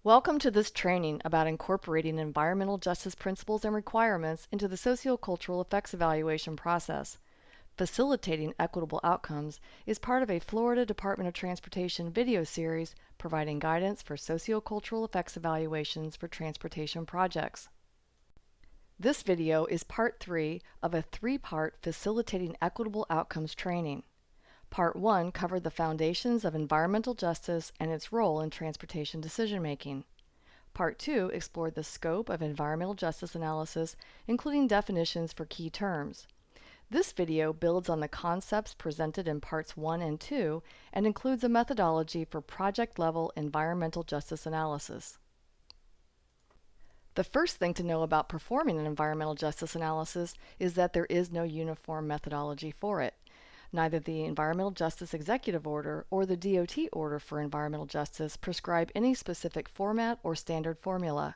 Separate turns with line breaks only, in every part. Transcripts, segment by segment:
Welcome to this training about incorporating environmental justice principles and requirements into the sociocultural effects evaluation process. Facilitating equitable outcomes is part of a Florida Department of Transportation video series providing guidance for sociocultural effects evaluations for transportation projects. This video is part 3 of a 3-part Facilitating Equitable Outcomes training. Part 1 covered the foundations of environmental justice and its role in transportation decision-making. Part 2 explored the scope of environmental justice analysis, including definitions for key terms. This video builds on the concepts presented in Parts 1 and 2 and includes a methodology for project-level environmental justice analysis. The first thing to know about performing an environmental justice analysis is that there is no uniform methodology for it. Neither the Environmental Justice Executive Order or the DOT Order for Environmental Justice prescribe any specific format or standard formula.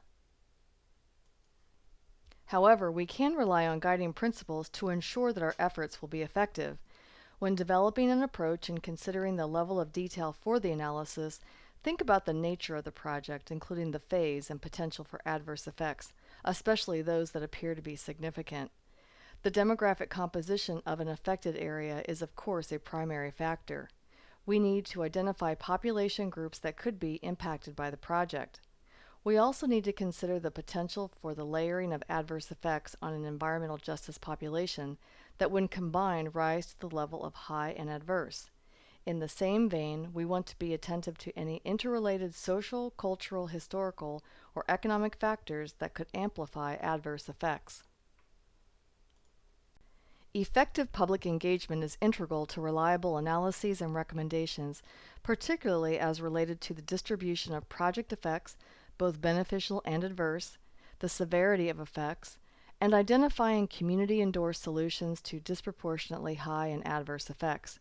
However, we can rely on guiding principles to ensure that our efforts will be effective. When developing an approach and considering the level of detail for the analysis, think about the nature of the project, including the phase and potential for adverse effects, especially those that appear to be significant. The demographic composition of an affected area is of course a primary factor. We need to identify population groups that could be impacted by the project. We also need to consider the potential for the layering of adverse effects on an environmental justice population that when combined rise to the level of high and adverse. In the same vein, we want to be attentive to any interrelated social, cultural, historical, or economic factors that could amplify adverse effects. Effective public engagement is integral to reliable analyses and recommendations, particularly as related to the distribution of project effects, both beneficial and adverse, the severity of effects, and identifying community-endorsed solutions to disproportionately high and adverse effects.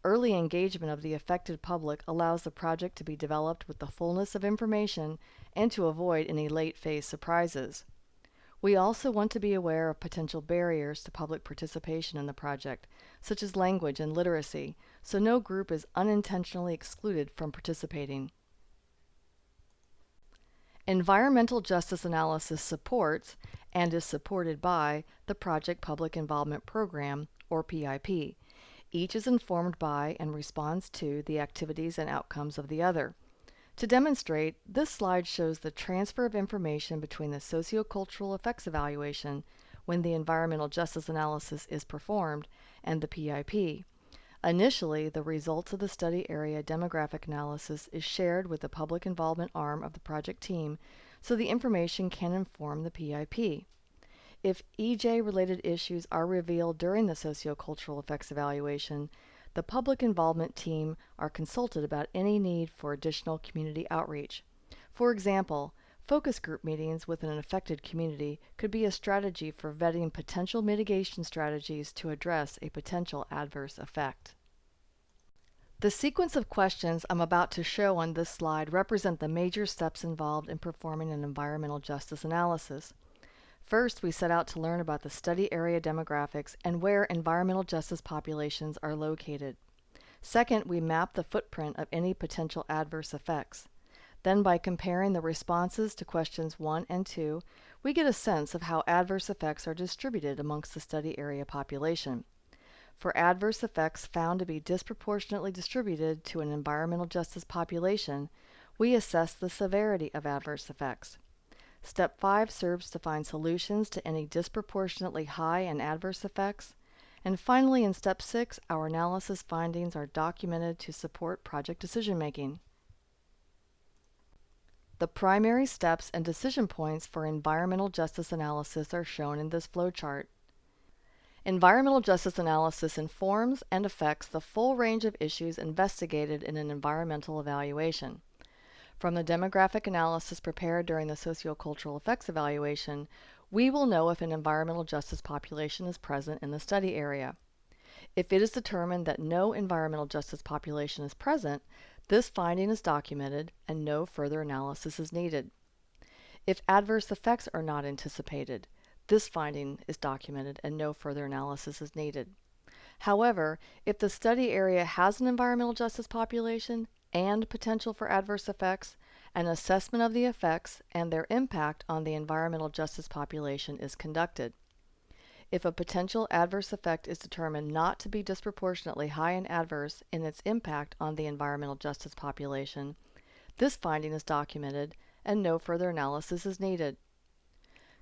Early engagement of the affected public allows the project to be developed with the fullness of information and to avoid any late-phase surprises. We also want to be aware of potential barriers to public participation in the project, such as language and literacy, so no group is unintentionally excluded from participating. Environmental justice analysis supports, and is supported by, the Project Public Involvement Program, or PIP. Each is informed by and responds to the activities and outcomes of the other. To demonstrate, this slide shows the transfer of information between the sociocultural effects evaluation, when the environmental justice analysis is performed, and the PIP. Initially, the results of the study area demographic analysis is shared with the public involvement arm of the project team, so the information can inform the PIP. If EJ-related issues are revealed during the sociocultural effects evaluation, the public involvement team are consulted about any need for additional community outreach. For example, focus group meetings with an affected community could be a strategy for vetting potential mitigation strategies to address a potential adverse effect. The sequence of questions I'm about to show on this slide represent the major steps involved in performing an environmental justice analysis. First, we set out to learn about the study area demographics and where environmental justice populations are located. Second, we map the footprint of any potential adverse effects. Then, by comparing the responses to questions 1 and 2, we get a sense of how adverse effects are distributed amongst the study area population. For adverse effects found to be disproportionately distributed to an environmental justice population, we assess the severity of adverse effects. Step 5 serves to find solutions to any disproportionately high and adverse effects. And finally, in Step 6, our analysis findings are documented to support project decision-making. The primary steps and decision points for environmental justice analysis are shown in this flowchart. Environmental justice analysis informs and affects the full range of issues investigated in an environmental evaluation. From the demographic analysis prepared during the sociocultural effects evaluation, we will know if an environmental justice population is present in the study area. If it is determined that no environmental justice population is present, this finding is documented and no further analysis is needed. If adverse effects are not anticipated, this finding is documented and no further analysis is needed. However, if the study area has an environmental justice population and potential for adverse effects, An assessment of the effects and their impact on the environmental justice population is conducted. If a potential adverse effect is determined not to be disproportionately high and adverse in its impact on the environmental justice population, this finding is documented and no further analysis is needed.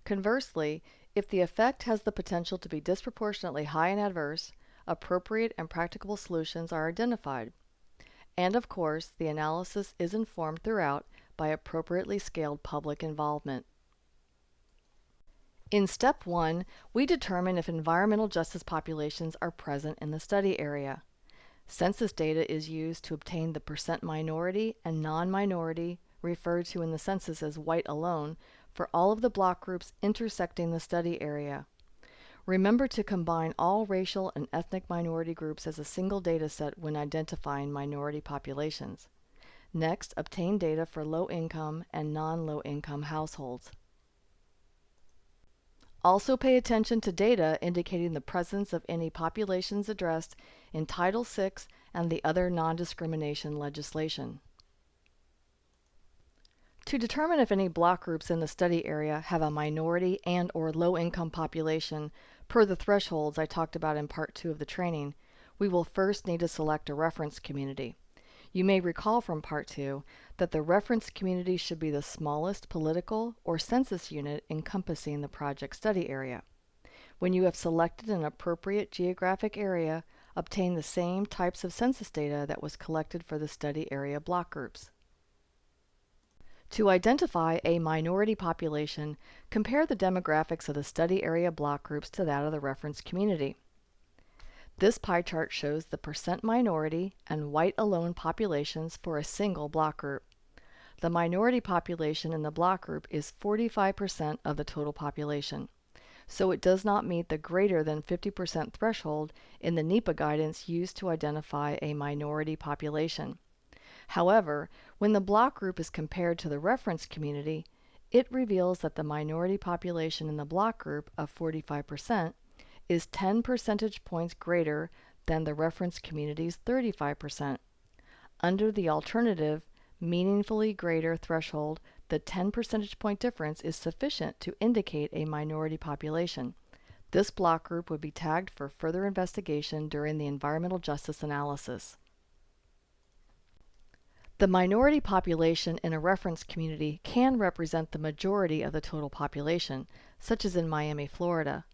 Conversely, if the effect has the potential to be disproportionately high and adverse, appropriate and practicable solutions are identified. And of course, the analysis is informed throughout by appropriately scaled public involvement. In Step 1, we determine if environmental justice populations are present in the study area. Census data is used to obtain the percent minority and non-minority, referred to in the census as white alone, for all of the block groups intersecting the study area. Remember to combine all racial and ethnic minority groups as a single data set when identifying minority populations. Next, obtain data for low-income and non-low-income households. Also pay attention to data indicating the presence of any populations addressed in Title VI and the other non-discrimination legislation. To determine if any block groups in the study area have a minority and/or low-income population per the thresholds I talked about in Part 2 of the training, we will first need to select a reference community. You may recall from Part 2 that the reference community should be the smallest political or census unit encompassing the project study area. When you have selected an appropriate geographic area, obtain the same types of census data that was collected for the study area block groups. To identify a minority population, compare the demographics of the study area block groups to that of the reference community. This pie chart shows the percent minority and white alone populations for a single block group. The minority population in the block group is 45% of the total population, so it does not meet the greater than 50% threshold in the NEPA guidance used to identify a minority population. However, when the block group is compared to the reference community, it reveals that the minority population in the block group of 45% is 10 percentage points greater than the reference community's 35%. Under the alternative, meaningfully greater threshold, the 10 percentage point difference is sufficient to indicate a minority population. This block group would be tagged for further investigation during the environmental justice analysis. The minority population in a reference community can represent the majority of the total population, such as in Miami, Florida.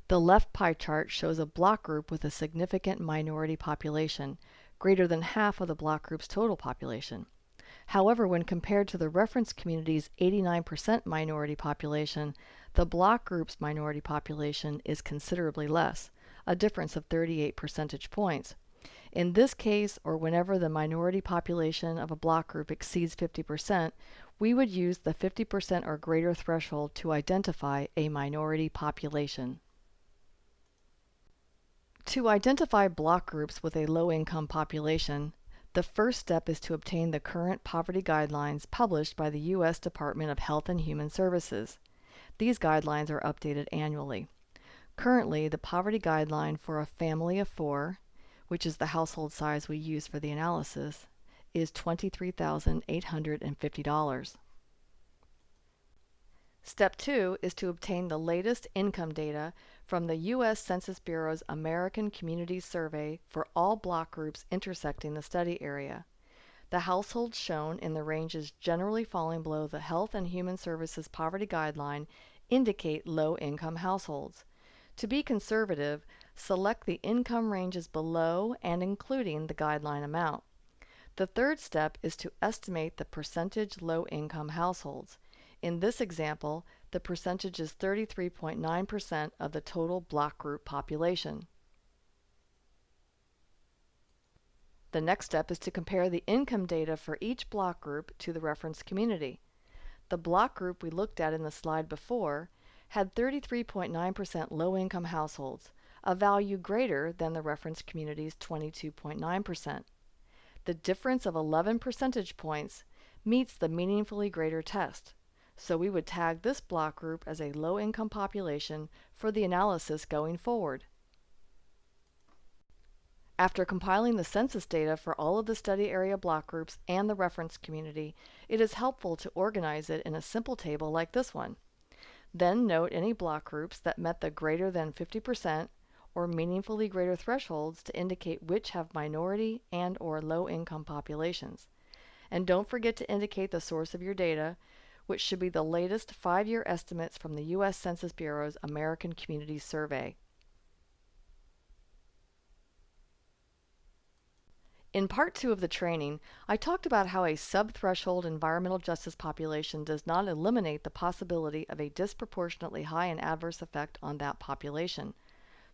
The left pie chart shows a block group with a significant minority population, greater than half of the block group's total population. However, when compared to the reference community's 89% minority population, the block group's minority population is considerably less, a difference of 38 percentage points. In this case, or whenever the minority population of a block group exceeds 50%, we would use the 50% or greater threshold to identify a minority population. To identify block groups with a low-income population, the first step is to obtain the current poverty guidelines published by the U.S. Department of Health and Human Services. These guidelines are updated annually. Currently, the poverty guideline for a family of 4, which is the household size we use for the analysis, is $23,850. Step 2 is to obtain the latest income data from the U.S. Census Bureau's American Communities Survey for all block groups intersecting the study area. The households shown in the ranges generally falling below the Health and Human Services poverty guideline indicate low-income households. To be conservative, select the income ranges below and including the guideline amount. The third step is to estimate the percentage low-income households. In this example, the percentage is 33.9% of the total block group population. The next step is to compare the income data for each block group to the reference community. The block group we looked at in the slide before had 33.9% low-income households, a value greater than the reference community's 22.9%. The difference of 11 percentage points meets the meaningfully greater test, so we would tag this block group as a low-income population for the analysis going forward. After compiling the census data for all of the study area block groups and the reference community, it is helpful to organize it in a simple table like this one. Then note any block groups that met the greater than 50% or meaningfully greater thresholds to indicate which have minority and/or low-income populations. And don't forget to indicate the source of your data, which should be the latest 5-year estimates from the U.S. Census Bureau's American Community Survey. In part 2 of the training, I talked about how a sub-threshold environmental justice population does not eliminate the possibility of a disproportionately high and adverse effect on that population.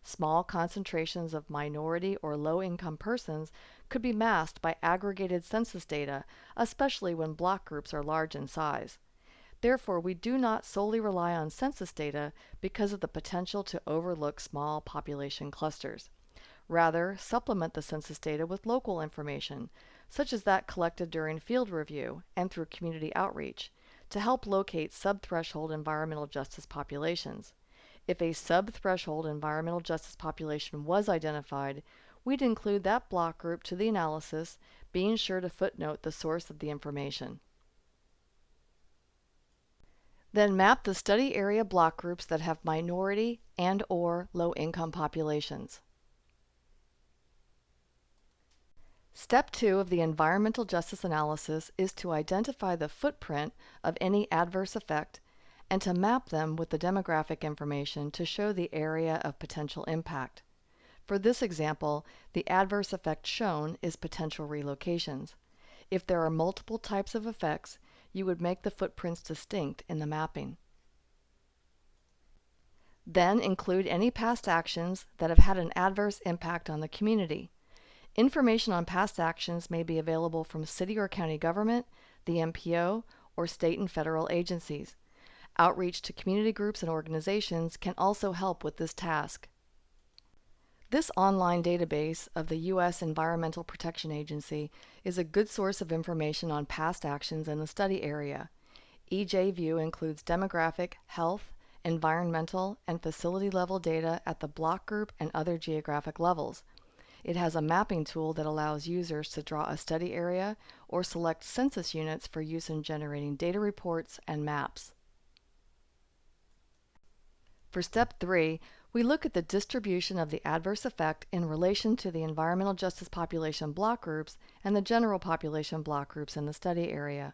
Small concentrations of minority or low-income persons could be masked by aggregated census data, especially when block groups are large in size. Therefore, we do not solely rely on census data because of the potential to overlook small population clusters. Rather, supplement the census data with local information, such as that collected during field review and through community outreach, to help locate sub-threshold environmental justice populations. If a sub-threshold environmental justice population was identified, we'd include that block group to the analysis, being sure to footnote the source of the information. Then map the study area block groups that have minority and/or low-income populations. Step 2 of the environmental justice analysis is to identify the footprint of any adverse effect and to map them with the demographic information to show the area of potential impact. For this example, the adverse effect shown is potential relocations. If there are multiple types of effects, you would make the footprints distinct in the mapping. Then include any past actions that have had an adverse impact on the community. Information on past actions may be available from city or county government, the MPO, or state and federal agencies. Outreach to community groups and organizations can also help with this task. This online database of the U.S. Environmental Protection Agency is a good source of information on past actions in the study area. EJView includes demographic, health, environmental, and facility level data at the block group and other geographic levels. It has a mapping tool that allows users to draw a study area or select census units for use in generating data reports and maps. For step 3, we look at the distribution of the adverse effect in relation to the environmental justice population block groups and the general population block groups in the study area.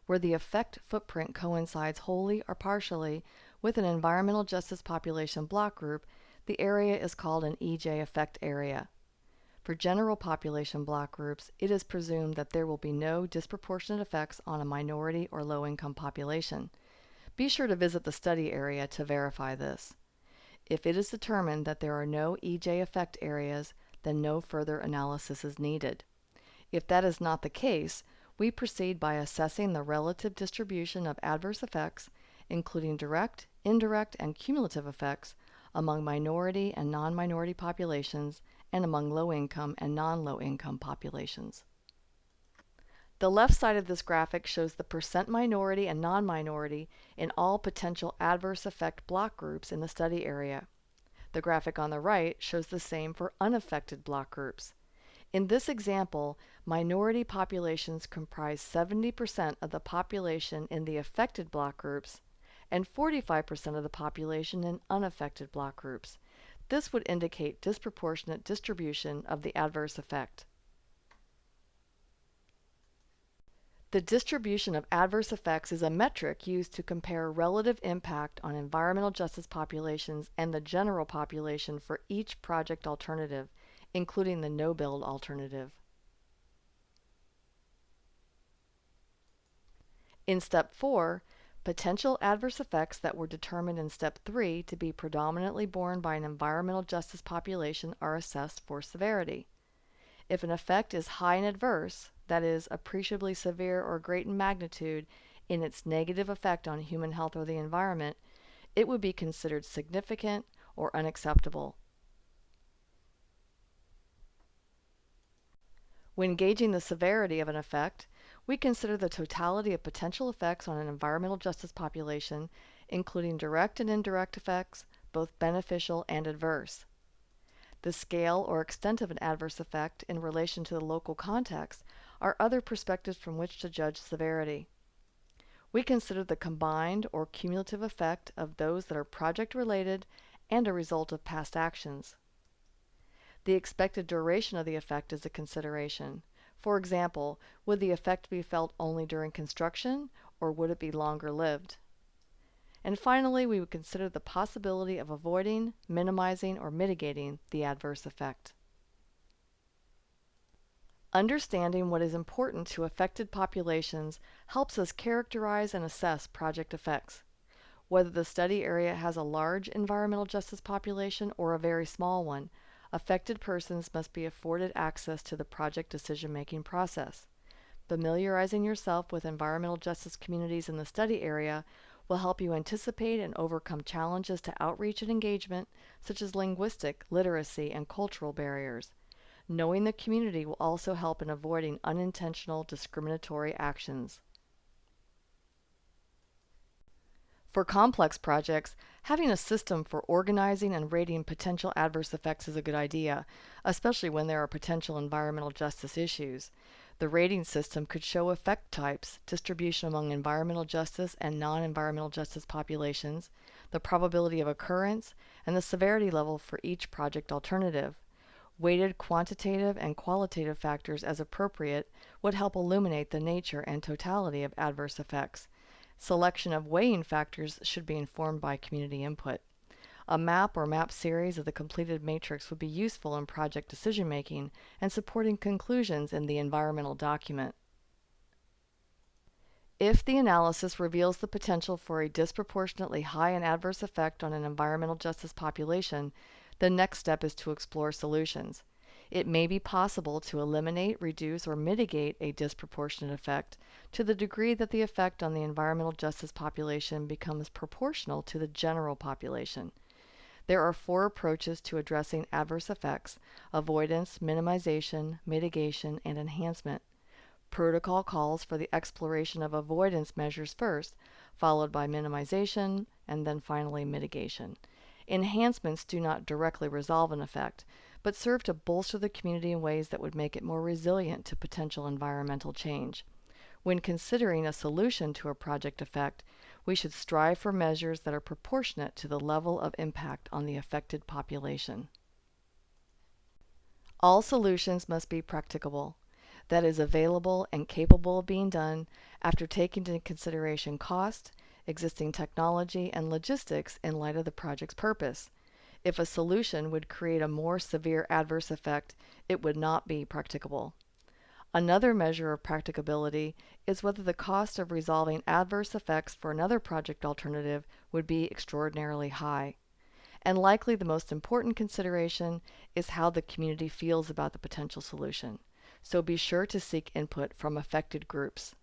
Where the effect footprint coincides wholly or partially with an environmental justice population block group, the area is called an EJ effect area. For general population block groups, it is presumed that there will be no disproportionate effects on a minority or low-income population. Be sure to visit the study area to verify this. If it is determined that there are no EJ effect areas, then no further analysis is needed. If that is not the case, we proceed by assessing the relative distribution of adverse effects, including direct, indirect, and cumulative effects, among minority and non-minority populations, and among low-income and non-low-income populations. The left side of this graphic shows the percent minority and non-minority in all potential adverse effect block groups in the study area. The graphic on the right shows the same for unaffected block groups. In this example, minority populations comprise 70% of the population in the affected block groups and 45% of the population in unaffected block groups. This would indicate disproportionate distribution of the adverse effect. The distribution of adverse effects is a metric used to compare relative impact on environmental justice populations and the general population for each project alternative, including the no-build alternative. In Step 4, potential adverse effects that were determined in Step 3 to be predominantly borne by an environmental justice population are assessed for severity. If an effect is high and adverse, that is, appreciably severe or great in magnitude in its negative effect on human health or the environment, it would be considered significant or unacceptable. When gauging the severity of an effect, we consider the totality of potential effects on an environmental justice population, including direct and indirect effects, both beneficial and adverse. The scale or extent of an adverse effect in relation to the local context are other perspectives from which to judge severity. We consider the combined or cumulative effect of those that are project-related and a result of past actions. The expected duration of the effect is a consideration. For example, would the effect be felt only during construction, or would it be longer lived? And finally, we would consider the possibility of avoiding, minimizing, or mitigating the adverse effect. Understanding what is important to affected populations helps us characterize and assess project effects. Whether the study area has a large environmental justice population or a very small one, affected persons must be afforded access to the project decision-making process. Familiarizing yourself with environmental justice communities in the study area will help you anticipate and overcome challenges to outreach and engagement, such as linguistic, literacy, and cultural barriers. Knowing the community will also help in avoiding unintentional discriminatory actions. For complex projects, having a system for organizing and rating potential adverse effects is a good idea, especially when there are potential environmental justice issues. The rating system could show effect types, distribution among environmental justice and non-environmental justice populations, the probability of occurrence, and the severity level for each project alternative. Weighted quantitative and qualitative factors as appropriate would help illuminate the nature and totality of adverse effects. Selection of weighing factors should be informed by community input. A map or map series of the completed matrix would be useful in project decision-making and supporting conclusions in the environmental document. If the analysis reveals the potential for a disproportionately high and adverse effect on an environmental justice population, the next step is to explore solutions. It may be possible to eliminate, reduce, or mitigate a disproportionate effect to the degree that the effect on the environmental justice population becomes proportional to the general population. There are 4 approaches to addressing adverse effects: avoidance, minimization, mitigation, and enhancement. Protocol calls for the exploration of avoidance measures first, followed by minimization, and then finally mitigation. Enhancements do not directly resolve an effect, but serve to bolster the community in ways that would make it more resilient to potential environmental change. When considering a solution to a project effect, we should strive for measures that are proportionate to the level of impact on the affected population. All solutions must be practicable, that is, available and capable of being done after taking into consideration cost, existing technology, and logistics in light of the project's purpose. If a solution would create a more severe adverse effect, it would not be practicable. Another measure of practicability is whether the cost of resolving adverse effects for another project alternative would be extraordinarily high. And likely the most important consideration is how the community feels about the potential solution. So be sure to seek input from affected groups.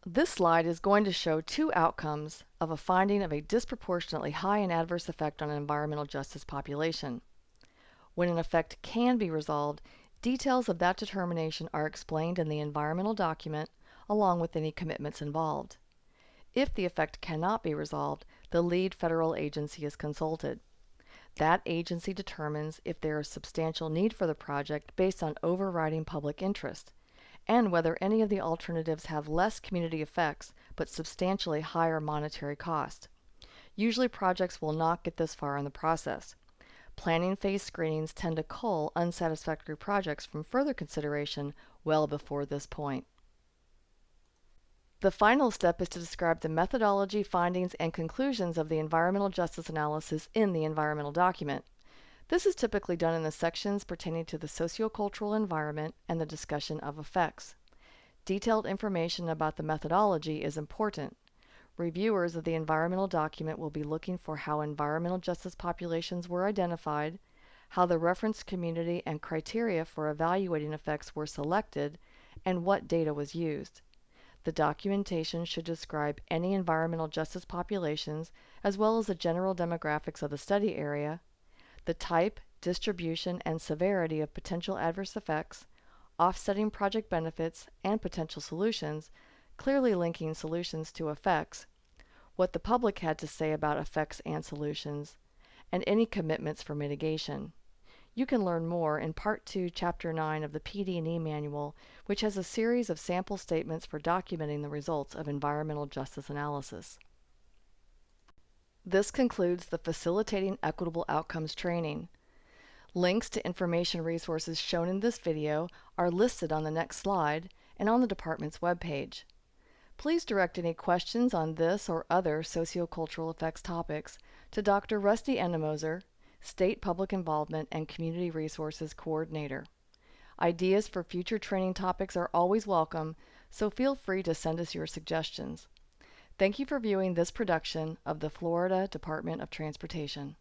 This slide is going to show 2 outcomes of a finding of a disproportionately high and adverse effect on an environmental justice population. When an effect can be resolved, details of that determination are explained in the environmental document, along with any commitments involved. If the effect cannot be resolved, the lead federal agency is consulted. That agency determines if there is substantial need for the project based on overriding public interest, and whether any of the alternatives have less community effects but substantially higher monetary cost. Usually projects will not get this far in the process. Planning phase screenings tend to cull unsatisfactory projects from further consideration well before this point. The final step is to describe the methodology, findings, and conclusions of the environmental justice analysis in the environmental document. This is typically done in the sections pertaining to the sociocultural environment and the discussion of effects. Detailed information about the methodology is important. Reviewers of the environmental document will be looking for how environmental justice populations were identified, how the reference community and criteria for evaluating effects were selected, and what data was used. The documentation should describe any environmental justice populations as well as the general demographics of the study area, the type, distribution, and severity of potential adverse effects, offsetting project benefits and potential solutions, clearly linking solutions to effects, what the public had to say about effects and solutions, and any commitments for mitigation. You can learn more in Part 2, Chapter 9 of the PD&E Manual, which has a series of sample statements for documenting the results of environmental justice analysis. This concludes the Facilitating Equitable Outcomes training. Links to information resources shown in this video are listed on the next slide and on the department's webpage. Please direct any questions on this or other sociocultural effects topics to Dr. Rusty Endemoser, State Public Involvement and Community Resources Coordinator. Ideas for future training topics are always welcome, so feel free to send us your suggestions. Thank you for viewing this production of the Florida Department of Transportation.